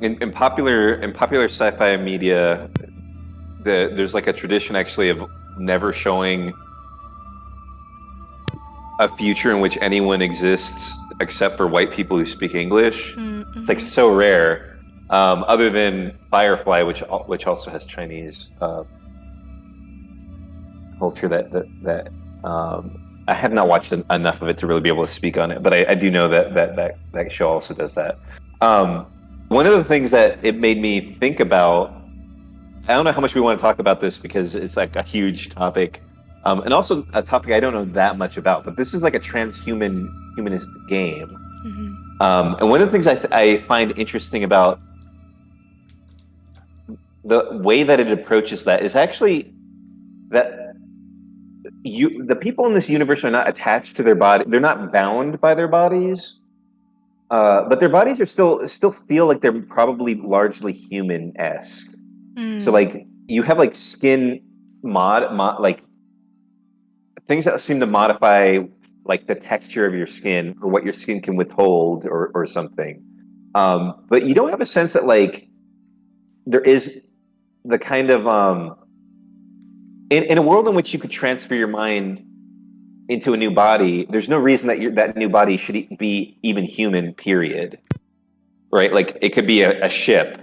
in popular sci-fi media, there's like a tradition actually of never showing a future in which anyone exists except for white people who speak English. It's like Mm-hmm. so rare. Other than Firefly, which also has Chinese culture I have not watched enough of it to really be able to speak on it, but I do know that show also does that. Um, One of the things that it made me think about, I don't know how much we want to talk about this because it's like a huge topic, and also a topic I don't know that much about. But this is like a humanist game, Mm-hmm. and one of the things I find interesting about the way that it approaches that is actually that the people in this universe are not attached to their body. They're not bound by their bodies, but their bodies are still feel like they're probably largely human-esque. So Mm. like you have like skin like things that seem to modify like the texture of your skin or what your skin can withhold or something. But you don't have a sense that like there is the kind of in a world in which you could transfer your mind into a new body, there's no reason that that new body should be even human, period. Right? Like it could be a ship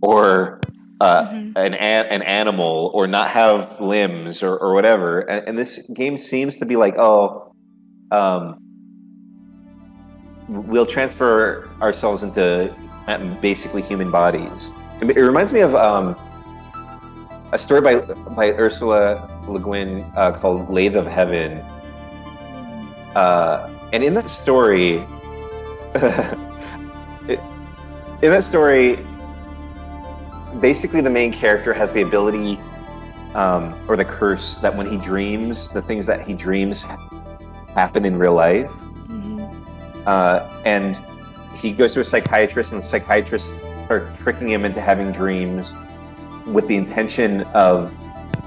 or Mm-hmm. an animal or not have limbs or whatever. And this game seems to be like, oh, um, we'll transfer ourselves into basically human bodies. It reminds me of a story by Ursula Le Guin called "Lathe of Heaven," and in that story, in that story, basically the main character has the ability or the curse that when he dreams, the things that he dreams happen in real life. Mm-hmm. And he goes to a psychiatrist, and the psychiatrists are tricking him into having dreams with the intention of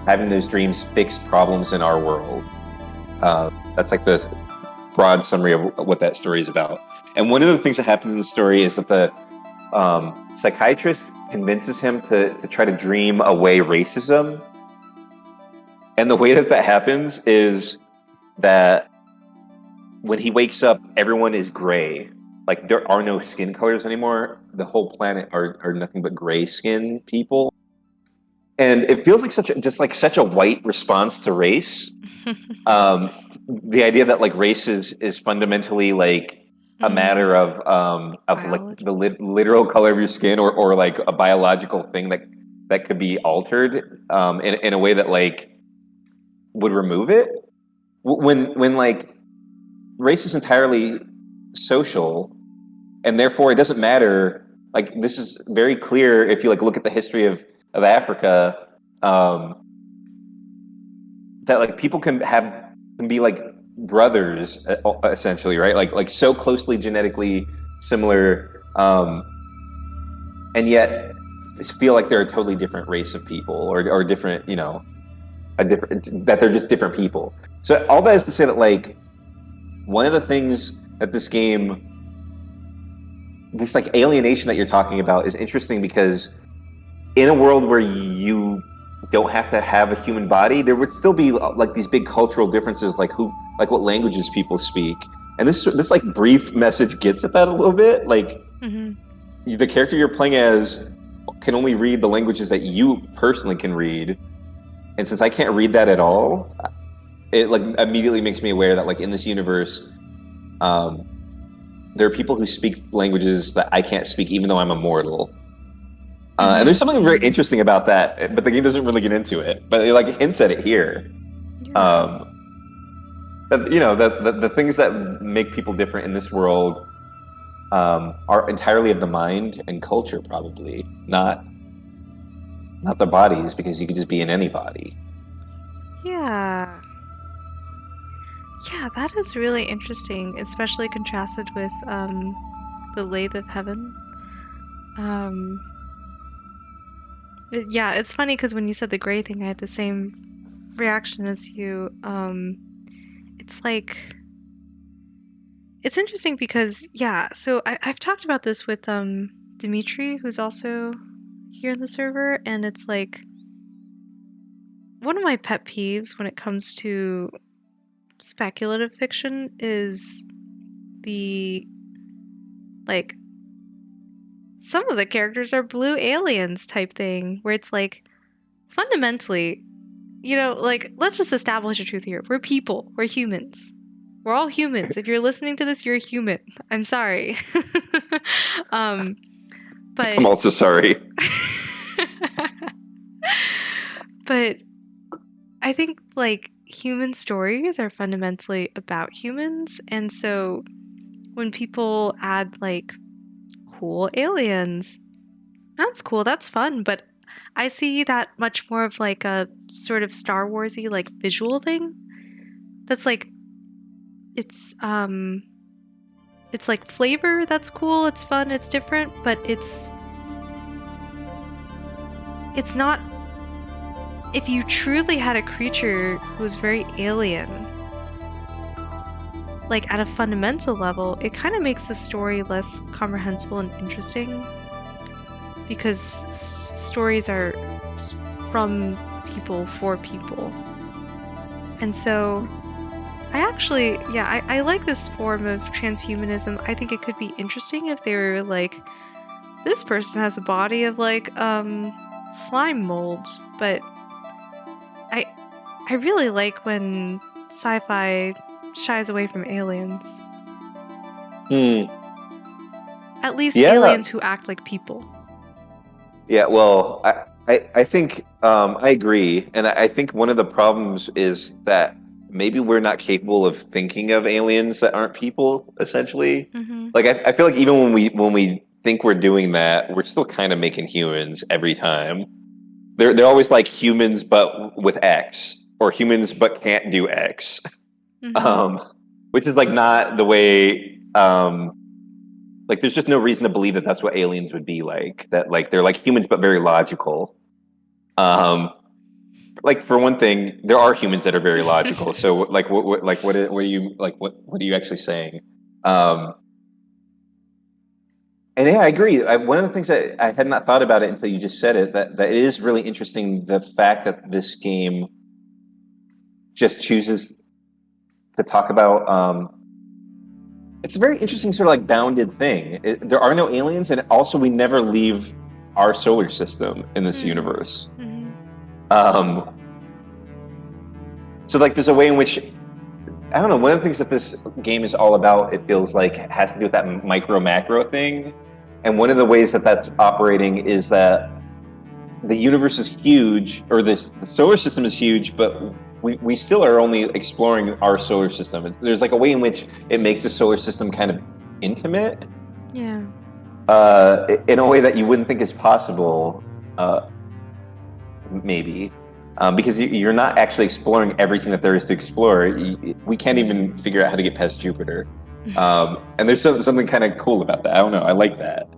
having those dreams fix problems in our world. That's like the broad summary of what that story is about. And one of the things that happens in the story is that the psychiatrist convinces him to try to dream away racism. And the way that happens is that when he wakes up, everyone is gray. Like there are no skin colors anymore. The whole planet are nothing but gray skin people. And it feels like such a white response to race. The idea that like race is fundamentally like a matter Mm. of like Biology. the literal color of your skin or like a biological thing that could be altered in a way that like would remove it. When like race is entirely social, and therefore it doesn't matter. Like this is very clear if you like look at the history of Africa, um, that like people can be like brothers essentially, right? Like so closely genetically similar, and yet feel like they're a totally different race of people or different, a different that they're just different people. So all that is to say that like one of the things that this like alienation that you're talking about is interesting because in a world where you don't have to have a human body, there would still be like these big cultural differences, like what languages people speak. And this like brief message gets at that a little bit. Like Mm-hmm. the character you're playing as can only read the languages that you personally can read, and since I can't read that at all, it like immediately makes me aware that like in this universe, um, there are people who speak languages that I can't speak, even though I'm immortal. And there's Mm-hmm. something very Mm-hmm. interesting about that, but the game doesn't really get into it. But it like hints at it here. Yeah. Um, that the things that make people different in this world are entirely of the mind and culture, probably not the bodies, because you could just be in any body. Yeah. Yeah, that is really interesting, especially contrasted with the Lathe of Heaven. Um, yeah, it's funny because when you said the gray thing, I had the same reaction as you. It's like it's interesting because yeah, so I've talked about this with Dimitri, who's also here in the server, and it's like one of my pet peeves when it comes to speculative fiction is the like some of the characters are blue aliens type thing, where it's like fundamentally, like let's just establish a truth here. We're people, we're humans. We're all humans. If you're listening to this, you're a human. I'm sorry. um, I'm but also sorry. but I think like human stories are fundamentally about humans, and so when people add like cool aliens, that's cool, that's fun, but I see that much more of like a sort of Star Warsy like visual thing. That's like it's um it's like flavor that's cool, it's fun, it's different, but it's not if you truly had a creature who was very alien, like at a fundamental level, it kind of makes the story less comprehensible and interesting because stories are from people for people. And so I actually, yeah, I like this form of transhumanism. I think it could be interesting if they were like, this person has a body of like slime molds, but I I really like when sci-fi shies away from aliens. Hmm. At least Yeah. aliens who act like people. Yeah. Well, I think I agree, and I think one of the problems is that maybe we're not capable of thinking of aliens that aren't people. Essentially, Mm-hmm. like I feel like even when we think we're doing that, we're still kind of making humans every time. They're always like humans, but with X, or humans but can't do X, Mm-hmm. um, which is like not the way. Like there's just no reason to believe that that's what aliens would be like. That like they're like humans but very logical. Um, like for one thing, there are humans that are very logical. So like what are you like what are you actually saying? Um, and yeah, I agree. One of the things that I had not thought about it until you just said it, that it is really interesting the fact that this game just chooses to talk about. It's a very interesting sort of like bounded thing. There are no aliens, and also we never leave our solar system in this Mm-hmm. universe. Mm-hmm. Um, so like, there's a way in which I don't know. One of the things that this game is all about, it feels like, has to do with that micro macro thing. And one of the ways that that's operating is that the universe is huge, or the solar system is huge, but we still are only exploring our solar system. There's like a way in which it makes the solar system kind of intimate, Yeah. in a way that you wouldn't think is possible, maybe. Because you're not actually exploring everything that there is to explore. We can't even figure out how to get past Jupiter. And there's something kind of cool about that. I don't know. I like that.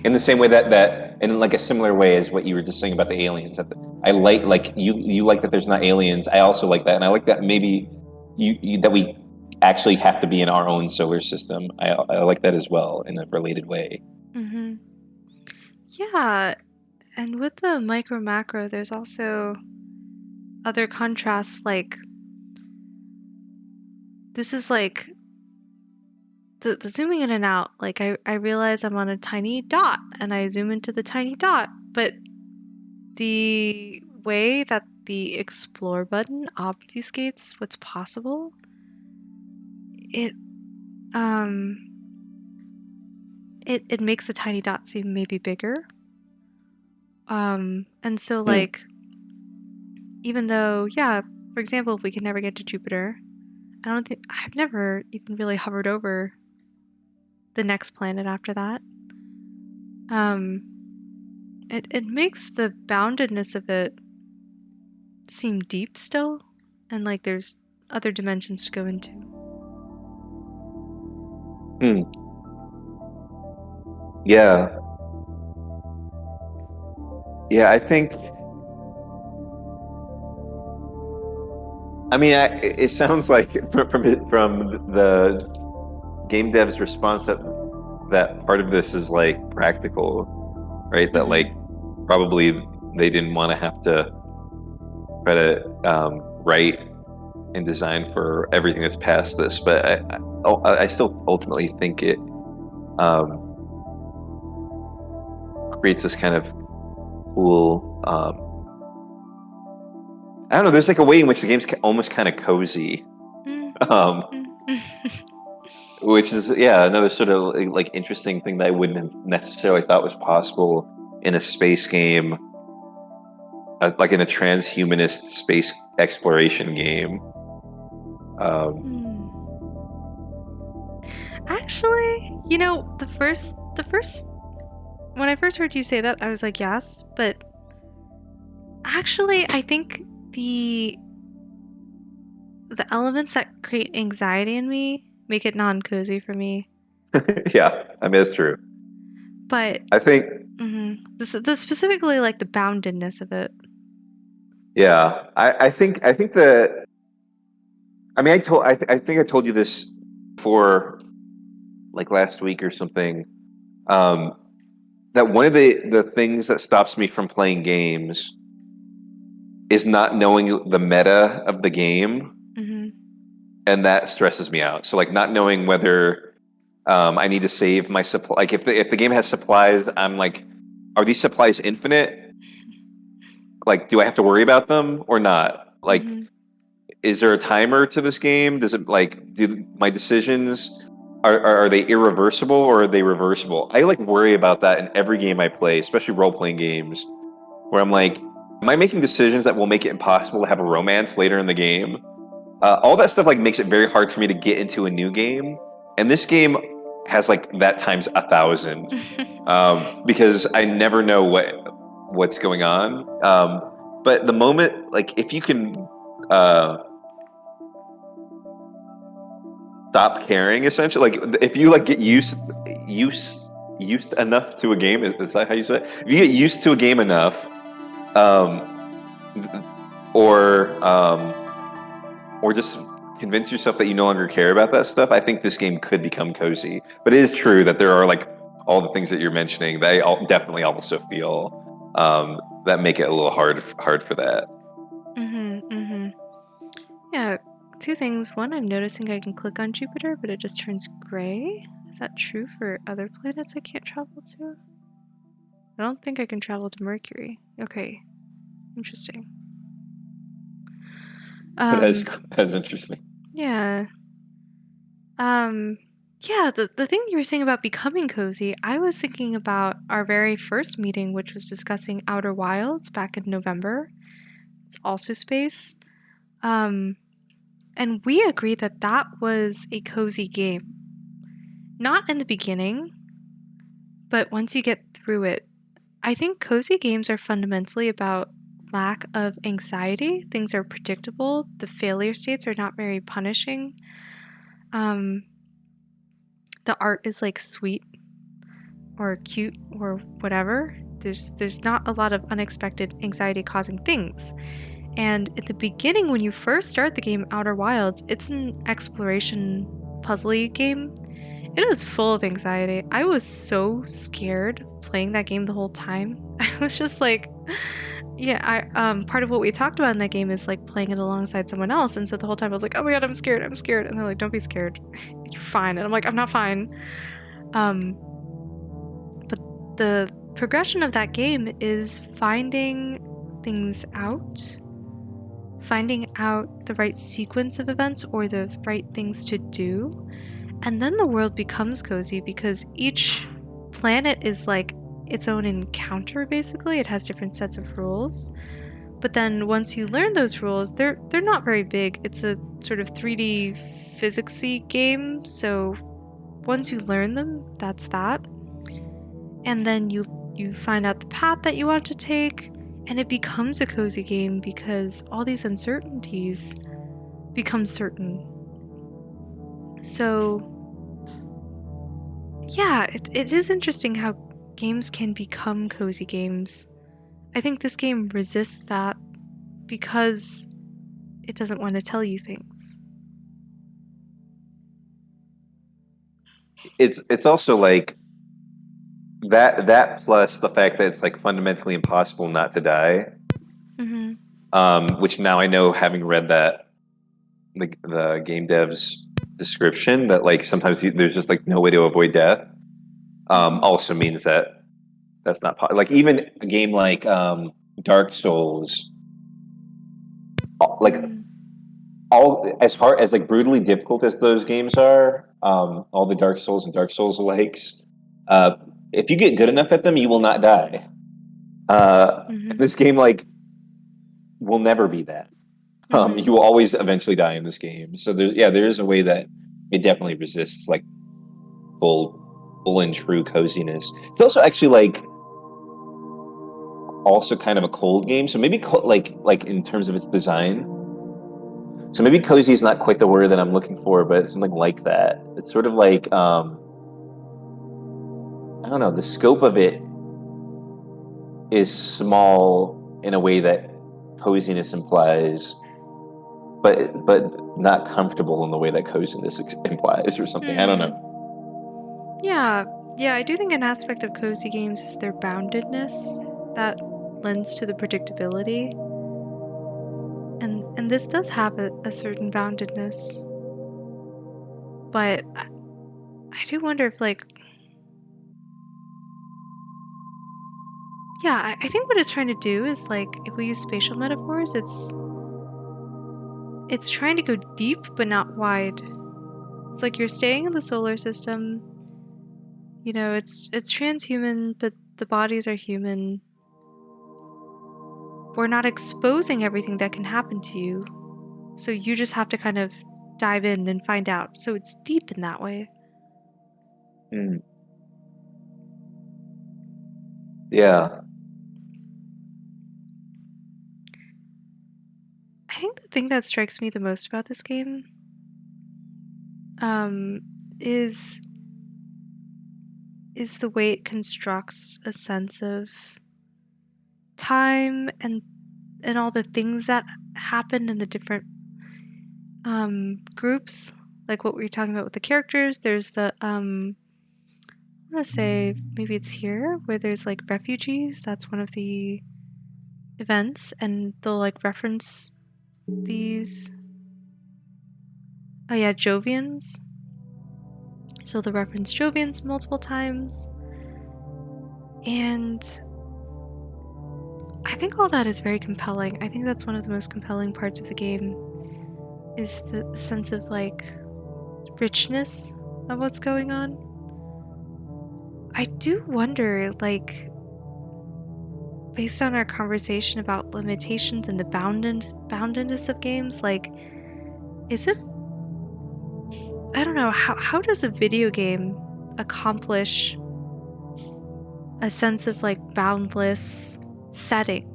In the same way that in like a similar way as what you were just saying about the aliens. I like you like that there's not aliens. I also like that, and I like that maybe that we actually have to be in our own solar system. I like that as well in a related way. Mm-hmm. Yeah, and with the micro macro, there's also other contrasts. Like this is like the zooming in and out. Like I realize I'm on a tiny dot, and I zoom into the tiny dot, but the way that the explore button obfuscates what's possible, it um it makes the tiny dot seem maybe bigger. And so Hmm. like even though, yeah, for example, if we can never get to Jupiter, I don't think I've never even really hovered over the next planet after that. Um, it makes the boundedness of it seem deep still, and like there's other dimensions to go into. Hmm. Yeah. Yeah. I think. I mean, it sounds like from the game dev's response that that part of this is like practical, right? That like Mm-hmm. probably they didn't want to have to try to write and design for everything that's past this, but I still ultimately think it um, creates this kind of cool. I don't know. There's like a way in which the game's almost kind of cozy, um, Mm-hmm. which is yeah another sort of like interesting thing that I wouldn't have necessarily thought was possible in a space game, like in a transhumanist space exploration game. Um, Actually, the first when I first heard you say that, I was like, yes, but actually, I think the the elements that create anxiety in me make it non-cozy for me. yeah, I mean it's true. But I think this specifically like the boundedness of it. yeah, I think that I mean I think I told you this for like last week or something. Um, that one of the things that stops me from playing games is not knowing the meta of the game, Mm-hmm. and that stresses me out. So like not knowing whether I need to save my supply. Like if the game has supplies, I'm like, are these supplies infinite? Like, do I have to worry about them or not? Like, Mm-hmm. is there a timer to this game? Does it like do my decisions are they irreversible or are they reversible? I like worry about that in every game I play, especially role playing games, where I'm like, am I making decisions that will make it impossible to have a romance later in the game? All that stuff like makes it very hard for me to get into a new game, and this game has like that times 1,000 because I never know what's going on. But the moment, like, if you can stop caring, essentially, like, if you like get used enough to a game, is that how you say it? If you get used to a game enough, um, or or just convince yourself that you no longer care about that stuff, I think this game could become cozy. But it is true that there are like all the things that you're mentioning. They all definitely also feel that make it a little hard for that. Mm-hmm. Mm-hmm. Yeah, two things. One, I'm noticing I can click on Jupiter, but it just turns gray. Is that true for other planets I can't travel to? I don't think I can travel to Mercury. Okay, interesting. But Um, that's interesting. yeah. Um, yeah, the thing you were saying about becoming cozy, I was thinking about our very first meeting, which was discussing Outer Wilds back in November. It's also space. Um, and we agreed that that was a cozy game. Not in the beginning, but once you get through it, I think cozy games are fundamentally about lack of anxiety. Things are predictable. The failure states are not very punishing. Um, the art is like sweet or cute or whatever. There's not a lot of unexpected anxiety causing things. And at the beginning, when you first start the game Outer Wilds, it's an exploration puzzly game. It was full of anxiety. I was so scared playing that game the whole time. I was just like, yeah, I part of what we talked about in that game is like playing it alongside someone else, and so the whole time I was like, oh my god, I'm scared, I'm scared, and they're like, don't be scared, you're fine, and I'm like, I'm not fine. Um, but the progression of that game is finding things out, finding out the right sequence of events or the right things to do. And then the world becomes cozy because each planet is like its own encounter basically. It has different sets of rules. But then once you learn those rules, they're not very big. It's a sort of 3D physicsy game, so once you learn them, that's that. And then you find out the path that you want to take, and it becomes a cozy game because all these uncertainties become certain. So yeah, it is interesting how games can become cozy games. I think this game resists that because it doesn't want to tell you things. It's also like that plus the fact that it's like fundamentally impossible not to die, Mm-hmm. which now I know having read that the game dev's description that like sometimes there's just like no way to avoid death. Mm-hmm. Also means that that's not like even a game like Dark Souls, like Mm-hmm. all as hard as like brutally difficult as those games are, all the Dark Souls and Dark Souls likes, uh, if you get good enough at them, you will not die. Mm-hmm. This game like will never be that. Mm-hmm. You will always eventually die in this game. So there is a way that it definitely resists like full, full and true coziness. It's also actually like also kind of a cold game. So maybe like in terms of its design. So maybe cozy is not quite the word that I'm looking for, but something like that. It's sort of like I don't know, the scope of it is small in a way that coziness implies, but not comfortable in the way that coziness implies or something. I don't know. Mm. Yeah, yeah, I do think an aspect of cozy games is their boundedness that lends to the predictability. And this does have a certain boundedness, but I do wonder if like yeah, I think what it's trying to do is like if we use spatial metaphors, it's trying to go deep but not wide. It's like you're staying in the solar system, you know, it's transhuman, but the bodies are human. We're not exposing everything that can happen to you. So you just have to kind of dive in and find out. So it's deep in that way. Hmm. Yeah. I think the thing that strikes me the most about this game um, is is the way it constructs a sense of time and all the things that happen in the different groups. Like what we were talking about with the characters. There's the I want to say maybe it's here where there's like refugees. That's one of the events, and they'll like reference these. Oh yeah, Jovians. So they'll reference Jovians multiple times, and I think all that is very compelling. I think that's one of the most compelling parts of the game is the sense of like richness of what's going on. I do wonder, like, based on our conversation about limitations and the boundedness of games, like, is it I don't know, how does a video game accomplish a sense of like boundless setting?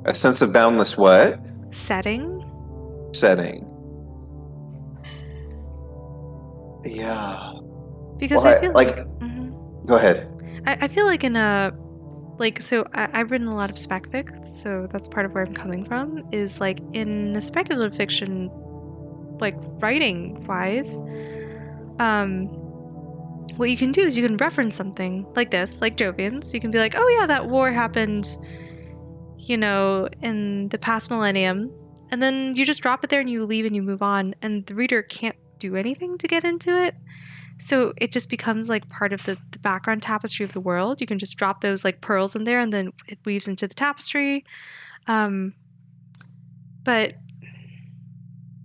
A sense of boundless what? Setting? Setting. Yeah. Because Well, I feel like, go ahead. I feel like in a like so I've written a lot of spec fic, so that's part of where I'm coming from. Is like in a speculative fiction, like writing wise, um, what you can do is you can reference something like this, like Jovians. You can be like, oh yeah, that war happened, you know, in the past millennium, and then you just drop it there and you leave and you move on, and the reader can't do anything to get into it. So it just becomes like part of the background tapestry of the world. You can just drop those like pearls in there and then it weaves into the tapestry. Um, but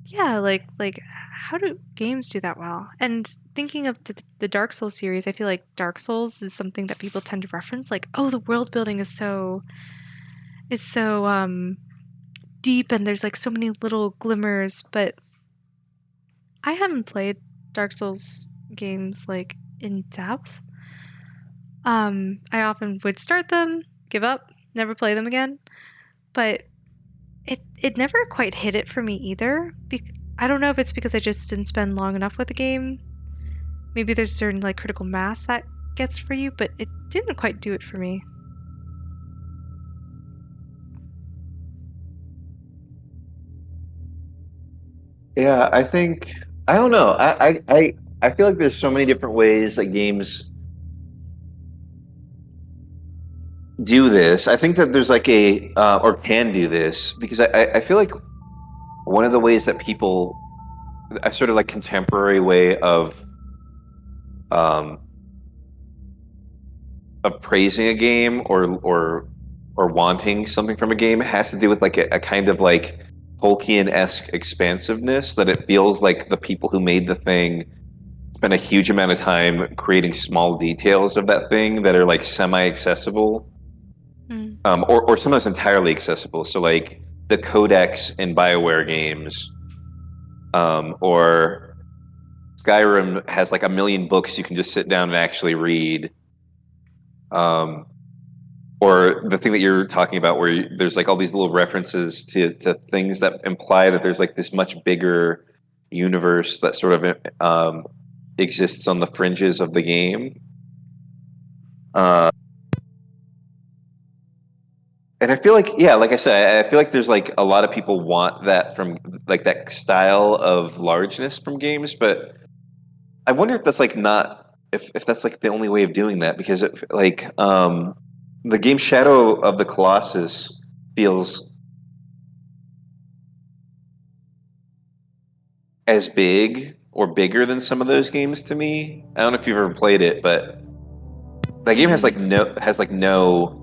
yeah, like how do games do that well? And thinking of the Dark Souls series, I feel like Dark Souls is something that people tend to reference, like, oh, the world building is so deep and there's like so many little glimmers, but I haven't played Dark Souls games like in depth. I often would start them, give up, never play them again. But it never quite hit it for me either. I don't know if it's because I just didn't spend long enough with the game. Maybe there's a certain like critical mass that gets for you, but it didn't quite do it for me. Yeah, I think I don't know. I I feel like there's so many different ways that games do this. I think that there's like a or can do this because I feel like one of the ways that people a sort of like contemporary way um of praising a game or wanting something from a game has to do with like a kind of like Tolkien-esque expansiveness that it feels like the people who made the thing spent a huge amount of time creating small details of that thing that are like semi-accessible, Mm. or sometimes entirely accessible. So like the codex in BioWare games, or Skyrim has like a million books you can just sit down and actually read. Um, or the thing that you're talking about where there's like all these little references to things that imply that there's like this much bigger universe that sort of exists on the fringes of the game. Uh, and I feel like, yeah, like I said, I feel like there's like a lot of people want that from like that style of largeness from games, but I wonder if that's like not if that's like the only way of doing that because like the game Shadow of the Colossus feels as big or bigger than some of those games to me. I don't know if you've ever played it, but that game Mm. has like no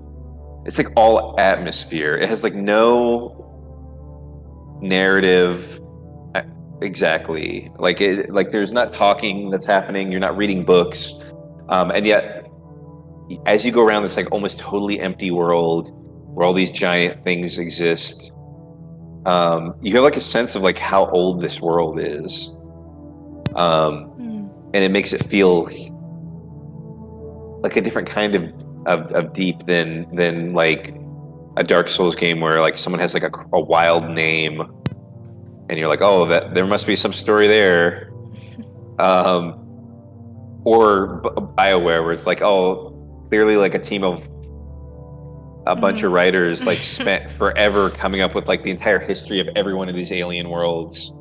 it's like all atmosphere. It has like no narrative uh, exactly. Like there's not talking that's happening, you're not reading books. And yet as you go around this like almost totally empty world where all these giant things exist, you have like a sense of like how old this world is. Um, Mm. and it makes it feel like a different kind of deep than like a Dark Souls game where like someone has like a wild name and you're like, oh, that there must be some story there. Um, or BioWare where it's like, oh, clearly like a team of a bunch of Mhm. writers like spent forever coming up with like the entire history of every one of these alien worlds.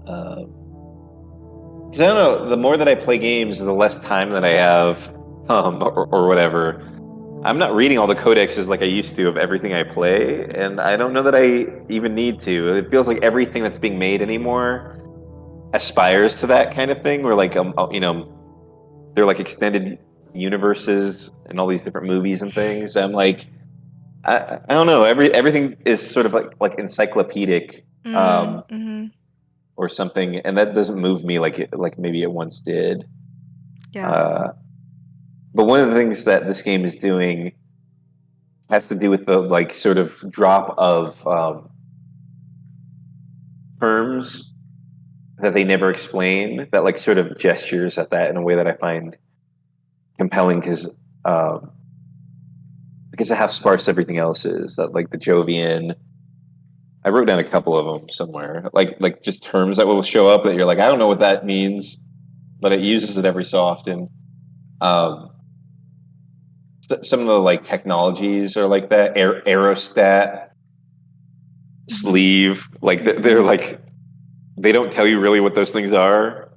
Because I don't know, the more that I play games, the less time that I have, or whatever. I'm not reading all the codexes like I used to of everything I play, and I don't know that I even need to. It feels like everything that's being made anymore aspires to that kind of thing, where like they're like extended universes and all these different movies and things. I'm like, I don't know. Everything is sort of like encyclopedic, Mm. um, Mhm. or something, and that doesn't move me like maybe it once did. Yeah. Uh, but one of the things that this game is doing has to do with the like sort of drop of terms that they never explain. That like sort of gestures at that in a way that I find compelling um, because of how sparse everything else is. That like the Jovian. I wrote down a couple of them somewhere, like just terms that will show up that you're like, I don't know what that means, but it uses it every so often. Um, some of the like technologies are like that aerostat Mhm. sleeve, like they're Mhm. like they don't tell you really what those things are.